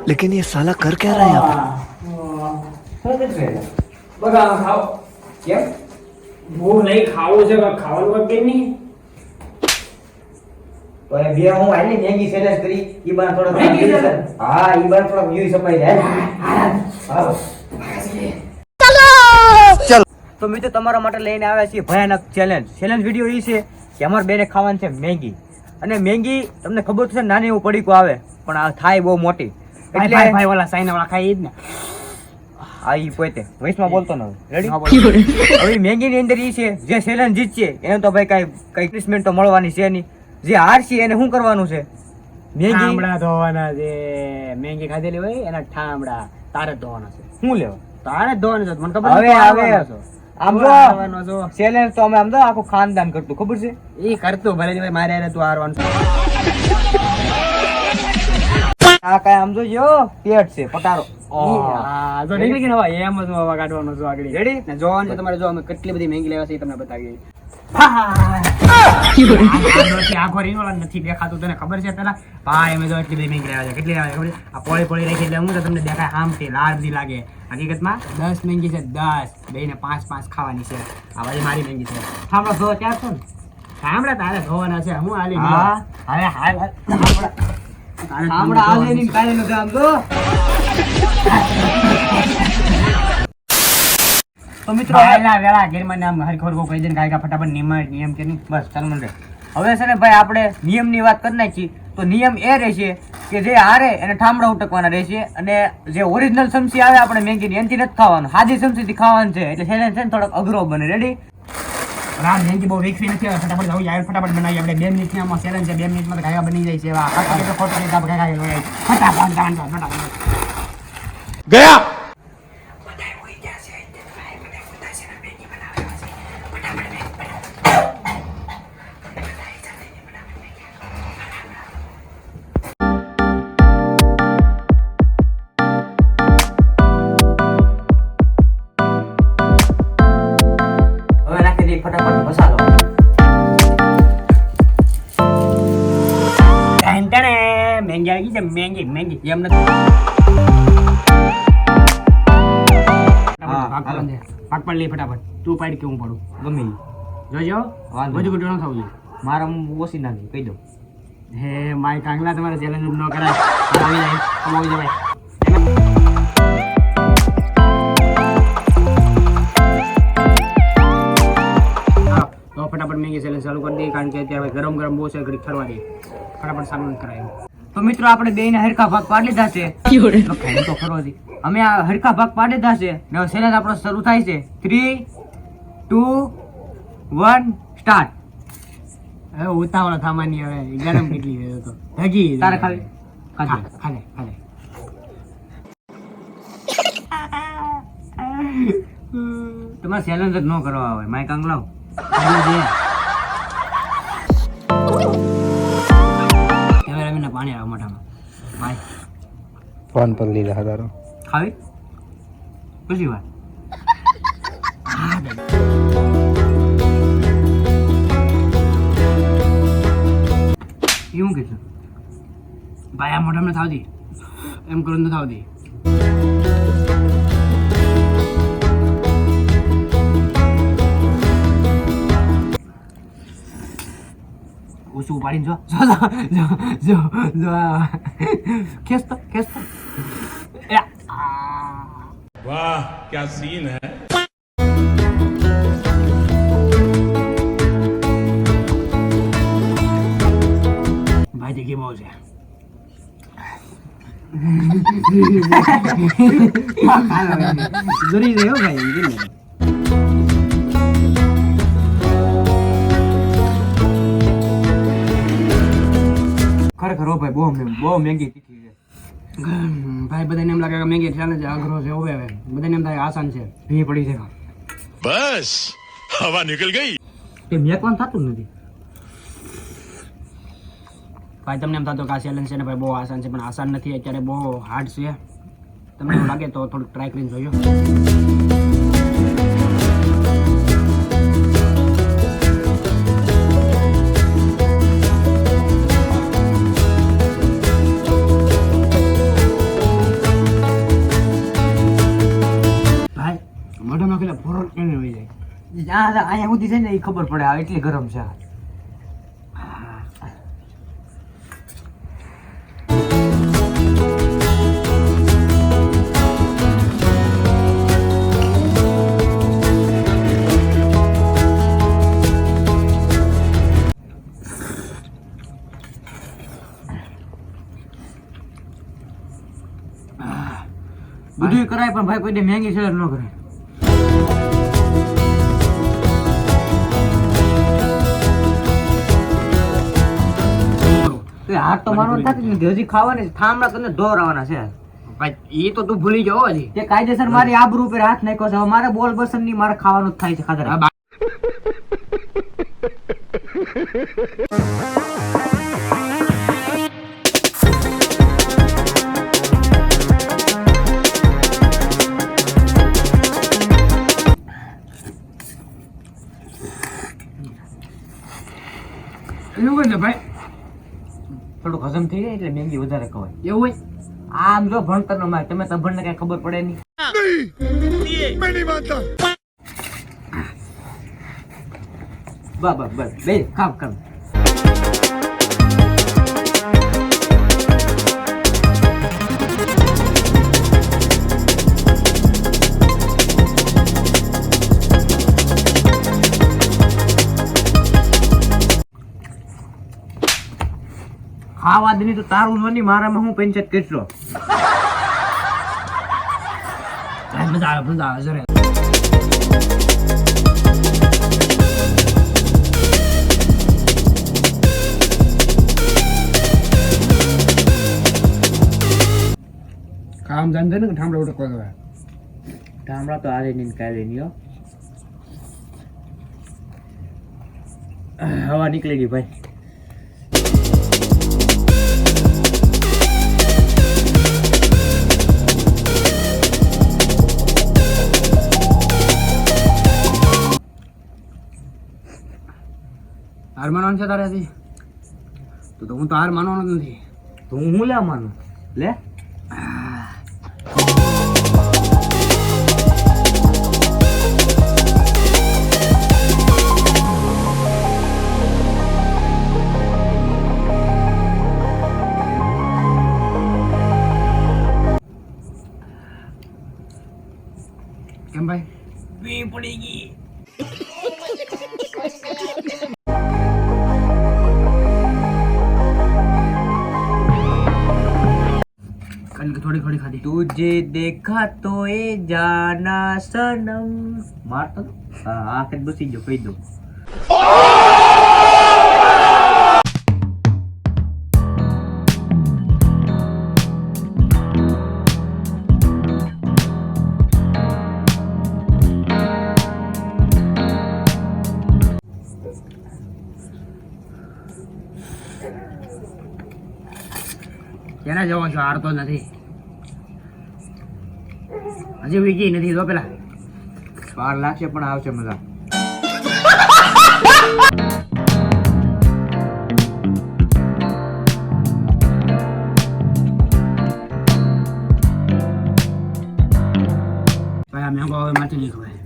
लेकिन ये साला कर क्या रहा है यहाँ શું કરશે બગા ખાઓ કેમ ભૂખ નહીં ખાવું છે ખાવાનું કઈ કેમ નહીં તો એ બે હું આલી મેગી સેલેસ કરી ઈ બાર થોડો મેગી સેલેસ? હા ઈ બાર થોડો વ્યૂ સપાઈ જાય હા તો મિત્રો તમારા માટે લઈને આવ્યા છીએ ભયાનક ચેલેન્જ વિડિયો ઈ છે કે અમાર બેને ખાવાનું છે મેગી અને મેગી તમને ખબર છે નાની એવું પડીકું આવે પણ આ થાય બહુ મોટી એટલે ભાઈ વાળા સાઈના વાળા ખાઈ જ ને આ ઈ પોતે વોઇસમાં બોલતો ન રેડી હવે મેગી ની અંદર ઈ છે જે ચેલેન્જ જીતશે એને તો ભાઈ કઈ પનિશમેન્ટ તો મળવાની છે નહીં જે હારશે એને શું કરવાનું છે મેગી ઠામડા ધોવાના છે મેગી ખાધેલી હોય એના ઠામડા તારે ધોવાના છે શું લેવા તારે ધોવાના છે મને ખબર હવે આમ જો આવવાનો છો ચેલેન્જ તો અમે આમ તો આખું ખાનદાન કરતું ખબર છે ઈ કરતું ભલે ભાઈ મારે હારે તું હારવાનું છે આ કઈ આમ જો પેટ છે પટારો હા જો નીકળી ગઈ ને હવે એમ જ હવા કાઢવાનો છો આગળ રેડી ને જોવાનું છે તમારે જો અમે કેટલી બધી મેગી લેવા છે એ તમને બતાવીએ આખો રીંગણો નથી દેખાતું તને ખબર છે પેલા ભાઈ અમે જો એટલી બધી મેગી લેવા છે કેટલી લેવા છે ખબર છે? આ પોળી પોળી રાખી એટલે હું તો તમને દેખાય આમથી લાળ બધી લાગે હકીકતમાં 10 મેગી છે 10 બેને 5 ખાવાની છે આ વાળી મારી મેગી છે ઠામડા ધોવા ક્યાં છો ને ઠામડા તારે ધોવાના છે હું આલી હા હવે હાલ હમણાં આજે ની કાલે નું કામ તો મિત્રો વેલા વેલા ઘેરમાં નામ હરખોર કો કહી દે ને કાયકા ફટાફટ નિયમ કે નહીં બસ ચાલ મંડે હવે છે ને ભાઈ આપણે નિયમની વાત કરી નાખી તો નિયમ એ રહેશે કે જે હારે એને ઠામડા ઉટકવાના રહેશે અને જે ઓરિજિનલ સમસી આવે આપણે મેગીની એનથી નથી ખાવાનું હાદી સમસીથી ખાવાનું છે એટલે છે ને થોડોક અઘરો બને રેડી રાત મેગી બહુ વેખવી નથી હવે ફટાફટ જાવ યાર ફટાફટ બનાવી આપણે 2 મિનિટની આમાં ચેલેન્જ છે 2 મિનિટમાં તો કાયકા બની જાય છે એવા કાકા તો ફોટો લીધા ફટાફટ गया ફટાફટ મસાલો મેંગી આવી ગઈ છે મેંગી એમ નથી પાક પાડ લે ફટાફટ તું પાડ કે હું પડું ગમે ઈ. જોજો વાંધો બધું ગુટું ન થવું જોઈએ મારા ઓછી નાખી કહી દઉં હે માય કાંગલા તમારે ચેલેન્જ ન કરાય આવી જાય કમાવી જાય તો ફટાફટ મેગી ચેલેન્જ ચાલુ કરી દઈએ કારણ કે અત્યારે ગરમ બહુ છે ઘડી ઠરવા દઈએ ફટાફટ ચાલુ કરાય તો મિત્રો આપણે બેયને હરખા ભાગ પાડી લીધા છે તો ખાઈ તો ખરો હતી અમે આ હરખા ભાગ પાડી લીધા છે ને હવે ચેલેન્જ આપણો શરૂ થાય છે 3 2 1 સ્ટાર્ટ હવે ઉતાવળ થામાની હવે ગરમ કેટલી છે તો ઢગી તારે ખાલી ખાલે તમારે ચેલેન્જ જ ન કરવા આવે માઇક આંગલાવ કેમેરામેનને પાણી આવે મોઢામાં ભાઈ फोन पर लीधा हजारों ખાવી પછી વાત એવું કીધું ભાઈ આ મોઢામાં થાવ દી એમ કરું ન થાવ દી ઓછું ઉપાડીને જો ખેંચતો वाह क्या सीन है ભાઈ દેખી બહુ છે જરી રહ્યો ભાઈ ખરેખર હો ભાઈ બહુ મેંગી તીખી છે ભાઈ બધાને એમ લાગે કે મેગી ચેલેન્જ અઘરો છે હવે બધાને એમ થાય આસાન છે ભી પડી છે बस हवा निकल गई તે મેકવાનું થતું જ નથી ભાઈ તમને એમ થતું કે આ ચેલેન્જ છે ને ભાઈ બહુ આસાન છે પણ આસાન નથી અત્યારે બહુ હાર્ડ છે તમને એવું લાગે તો થોડુંક ટ્રાય કરીને જોજો એમ હોય જાય. અહીંયા સુધી છે ને એ ખબર પડે આ એટલી ગરમ છે આ. બધું કરાય પણ ભાઈ કોઈ મેંગી સલાડ ન કરાય. હાથ તો મારવાનું થતું જ નથી, હજી ખાવાની થાંભલા તમને દોરાવાના છે. ભાઈ એ તો તું ભૂલી જાઓ હજી. તે કાયદેસર મારી આબરૂ ઉપર હાથ નાખ્યો છે. હવે મારે બોલ બસન ની મારે ખાવાનું જ થાય છે ખાધા. એવું હોય ને ભાઈ, થોડું હજમ થઈ જાય એટલે મેંગી વધારે ખવાય. એવું હોય. આમ જો ભણતર નો માર તમે તભણ ને કઈ ખબર પડે નહીં. બસ બે કામ કર. ખાવા દની તો તારું નહીં, મારામાં હું પંચાયત કરશો. મજા આવે જરા. કામ ધંધે ને ઠામડા ઉઠકવા ગયા. ઠામડા તો આજે નહીં કાલે નહીં હો. હવા નીકળી ગઈ ભાઈ. હાર માનવાનું છે તારાથી? તો હું તો હાર માનવાનો જ નથી. તો હું લે માનું લે. કેમ ભાઈ? પી પડી ગઈ. થોડી ખાધી. તુજે દેખા તો એ જાના સનમ. મારતો હા આખે બસી ગયો કહી દઉં. ક્યારે જવો છો? હારતો નથી હજી વીકી નથી. તો પેલા 12 લાગશે પણ આવશે મજા. ભાઈ આ મેંગો હવે માથી નહીં ખવાય.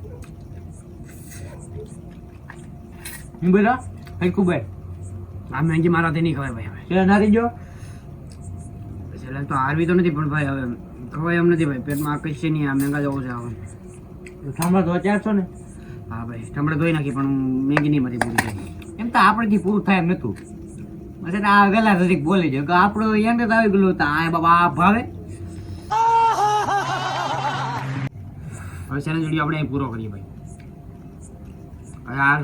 હું બોલા કઈ ખૂબ આ મેંગી મારાથી નહીં ખવાય ભાઈ. હવે છે નારી જો છેલ્લે તો હારવી તો નથી પણ ભાઈ હવે ખવાય એમ નથી ભાઈ. પેટમાં કઈ છે નહીં. આ મેંગા જવું છે હવે. ઠામડા તો અત્યાર છો ને. હા ભાઈ ઠમડે ધોઈ નાખી પણ મેંગી નહીં મારી પૂરી થઈ. એમ તો આપણેથી પૂરું થાય એમ નતું. પછી આ ગલા સુધી બોલી જાય કે આપણું યંગ જ આવી ગયેલું હતું. આ બાબા આ ભાવે. હવે ચેલેન્જ વિડીયો આપણે અહીં પૂરો કરીએ ભાઈ. યાર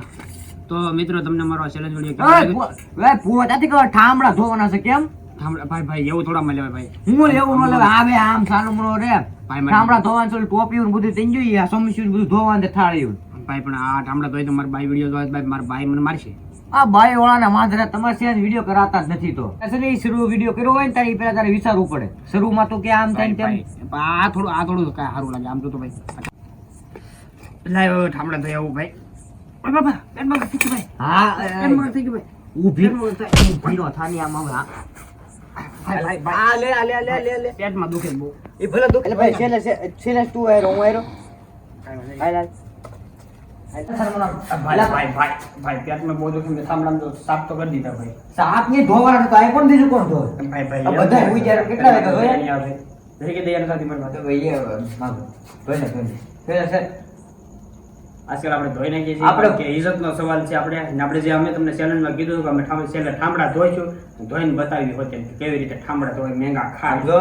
તો મિત્રો તમને મારો ચેલેન્જ વિડીયો પૂરો ત્યાંથી કહો ઠામડા ધોવાના છે કેમ? ભાઈ ભાઈ એવું થોડા મળે ભાઈ. હું લેવું ન લેવા આવે આમ સાનો મનો રે. ભાઈ ઠામડા ધોવાનું છે ટોપી બધું થઈ ગયું. આ સમસ્યું બધું ધોવાનું થાળ્યું. ભાઈ પણ આ ઠામડા ધોઈ તો મારા ભાઈ વિડીયો જોવા ભાઈ મારા ભાઈ મને મારશે. આ બાઈ વાળાના માધરા તમારે ત્યાં વિડીયો કરાતા જ નથી. તો શરૂ વિડીયો કર્યો હોય ને તારી પેલા તારે વિચારવું પડે. શરૂમાં તો કે આમ થાય તેમ. આ થોડું કઈ સારું લાગે આમ તો ભાઈ. લાવ ઠામડા ધોઈ આવું ભાઈ. ઓય બાબા પેટમાં થઈ ગયું ભાઈ. હા પેટમાં થઈ ગયું ભાઈ. ઊભી નો થાની આમ હવે. આ લે આ લે લે લે લે. પેટમાં દુખે બહુ. એ ભલે દુખ. એટલે ભાઈ છેલ્લે તું આયરો હું આયરો. હાલ હાલ ભાઈ પેટમાં બહુ દુખે મેં થાંભલામાં તો સાફ તો કરી દીધા ભાઈ. સાપ ની ધોવાના તો આ કોણ બીજું કોણ ધોવે? ભાઈ આ બધા હુઈ જ્યારે કેટલા વાગ્યા ધોયા? નહીં આવે. જરી કે દયાના સાથે મારી તો પાસે. ભાઈ એ માંગો. ધોઈને સર. આજકાલ આપણે ધોઈ નાખીએ છીએ આપણે- કે ઇજ્જતનો સવાલ છે આપણે જે અમે તમને ચેલેન્જમાં કીધું કે અમે છેલ્લે ઠામડા ધોઈશું ધોઈને બતાવી હોતે કે કેવી રીતે ઠામડા ધોઈ મેંગા ખાય. જો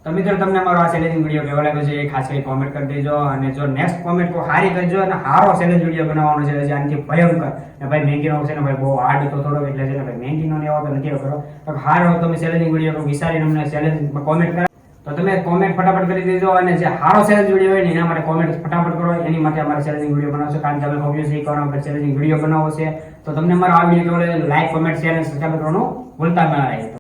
તો મિત્રો તમને અમારો આ ચેલેન્જિંગ વિડીયો કેવો લાગ્યો છે એ ખાસ કરી કોમેન્ટ કરી દેજો અને જો નેક્સ્ટ કોમેન્ટ કોઈ સારી કરજો અને સારો ચેલેન્જ વિડીયો બનાવવાનો છે જે આનાથી ભયંકર ને ભાઈ મેંગીનો છે ને ભાઈ બહુ હાર્ડ તો થોડો એટલે છે ને ભાઈ મેંગીનો ને એવો તો નથી કરો તો સારો તમે ચેલેન્જિંગ વિડીયો વિચારીને અમને ચેલેન્જમાં કોમેન્ટ કરો તો તમે કોમેન્ટ ફટાફટ કરી દેજો અને જે સારો ચેલેન્જ વિડીયો હોય ને એના માટે કોમેન્ટ ફટાફટ કરો એની માટે અમારે ચેલેન્જિંગ વિડીયો બનાવશો કારણ કે અમે ઓબ્વિયસલી કરવાનો પર ચેલેન્જિંગ વિડીયો બનાવવો છે તો તમને અમારો આ વિડીયો કેવો લાગે લાઈક કોમેન્ટ શેર અને સબસ્ક્રાઇબ કરવાનું ભૂલતા ના રહે.